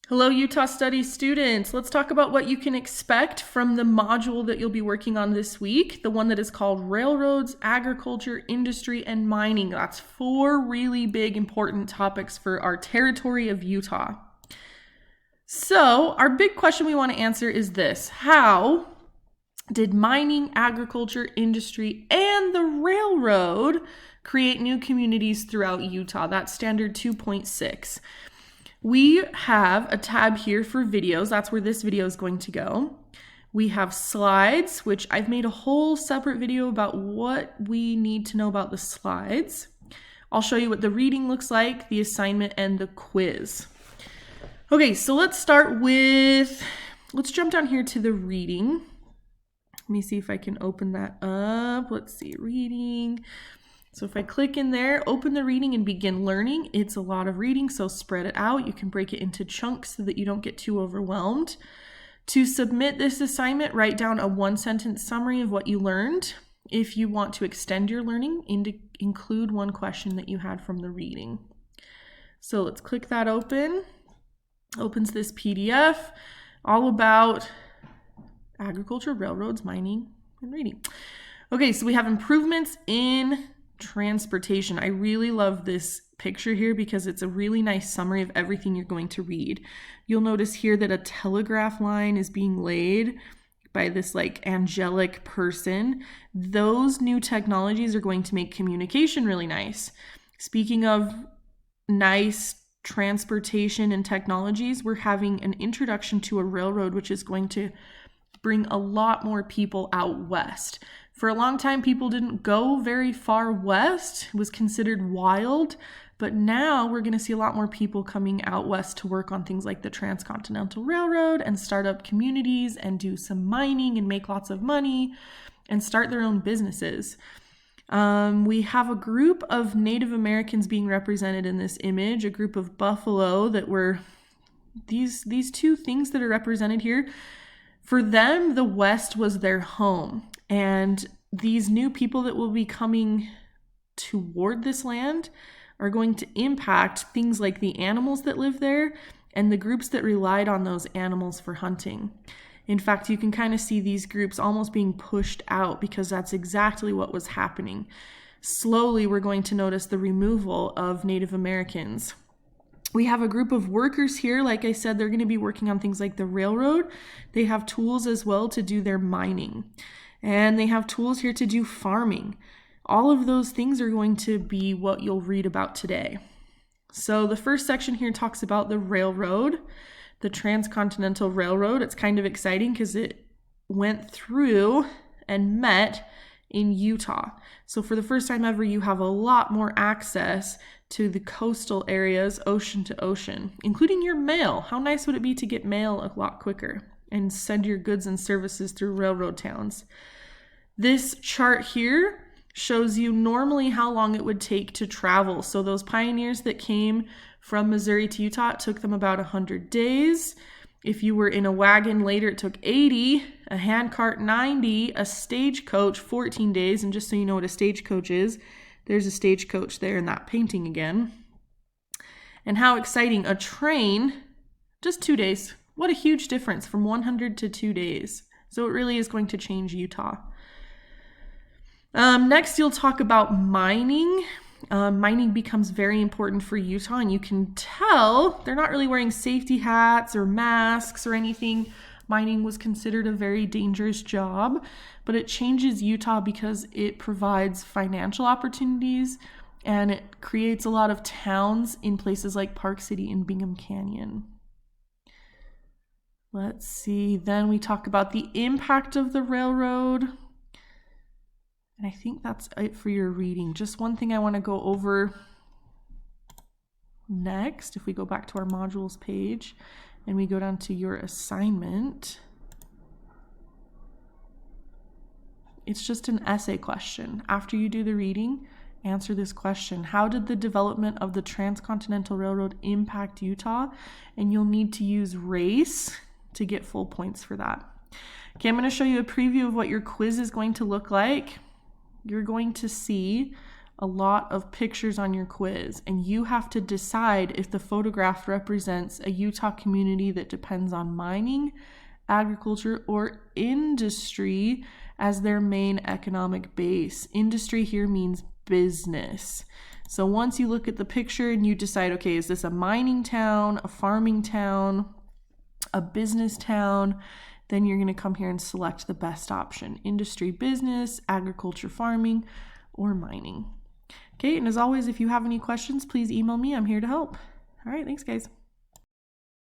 Hello, Utah Studies students. Let's talk about what you can expect from the module that you'll be working on this week, the one that is called Railroads, Agriculture, Industry, and Mining. That's 4 really big important topics for our territory of Utah. So our big question we want to answer is this: how did mining, agriculture, industry, and the railroad create new communities throughout Utah? That's standard 2.6. We have a tab here for videos. That's where this video is going to go. We have slides, which I've made a whole separate video about what we need to know about the slides. I'll show you what the reading looks like, the assignment, and the quiz. Okay, so let's jump down here to the reading. Let me see if I can open that up. Let's see, reading. So if I click in there, open the reading and begin learning. It's a lot of reading, so spread it out. You can break it into chunks so that you don't get too overwhelmed. To submit this assignment, write down a 1-sentence summary of what you learned. If you want to extend your learning, include one question that you had from the reading. So let's click that open. Opens this PDF all about agriculture, railroads, mining, and reading. Okay, so we have improvements in transportation. I really love this picture here because it's a really nice summary of everything you're going to read. You'll notice here that a telegraph line is being laid by this like angelic person. Those new technologies are going to make communication really nice. Speaking of nice transportation and technologies, we're having an introduction to a railroad which is going to bring a lot more people out west. For a long time, people didn't go very far west. It was considered wild, but now we're going to see a lot more people coming out west to work on things like the Transcontinental Railroad and start up communities and do some mining and make lots of money and start their own businesses. We have a group of Native Americans being represented in this image, a group of buffalo that were these 2 things that are represented here. For them, the West was their home, and these new people that will be coming toward this land are going to impact things like the animals that live there and the groups that relied on those animals for hunting. In fact, you can kind of see these groups almost being pushed out because that's exactly what was happening. Slowly, we're going to notice the removal of Native Americans. We have a group of workers here. Like I said, they're going to be working on things like the railroad. They have tools as well to do their mining. And they have tools here to do farming. All of those things are going to be what you'll read about today. So the first section here talks about the railroad, the Transcontinental Railroad. It's kind of exciting because it went through and met in Utah. So for the first time ever, you have a lot more access to the coastal areas, ocean to ocean, including your mail. How nice would it be to get mail a lot quicker and send your goods and services through railroad towns? This chart here shows you normally how long it would take to travel. So those pioneers that came from Missouri to Utah, it took them about 100 days. If you were in a wagon later, it took 80, a handcart 90, a stagecoach 14 days. And just so you know what a stagecoach is, there's a stagecoach there in that painting again. And how exciting, a train, just 2 days. What a huge difference from 100 to 2 days. So it really is going to change Utah. Next, you'll talk about mining. Mining becomes very important for Utah, and you can tell they're not really wearing safety hats or masks or anything. Mining was considered a very dangerous job, but it changes Utah because it provides financial opportunities and it creates a lot of towns in places like Park City and Bingham Canyon. Let's see, then we talk about the impact of the railroad. And I think that's it for your reading. Just one thing I want to go over next, if we go back to our modules page and we go down to your assignment, it's just an essay question. After you do the reading, answer this question. How did the development of the Transcontinental Railroad impact Utah? And you'll need to use race to get full points for that. Okay, I'm going to show you a preview of what your quiz is going to look like. You're going to see a lot of pictures on your quiz, and you have to decide if the photograph represents a Utah community that depends on mining, agriculture, or industry as their economic economic base. Industry here means business. So once you look at the picture and you decide, okay, is this a mining town, a farming town, a business town, then you're going to come here and select the best option: industry, business, agriculture, farming, or mining. Okay, and as always, if you have any questions, please email me. I'm here to help. All right, thanks, guys.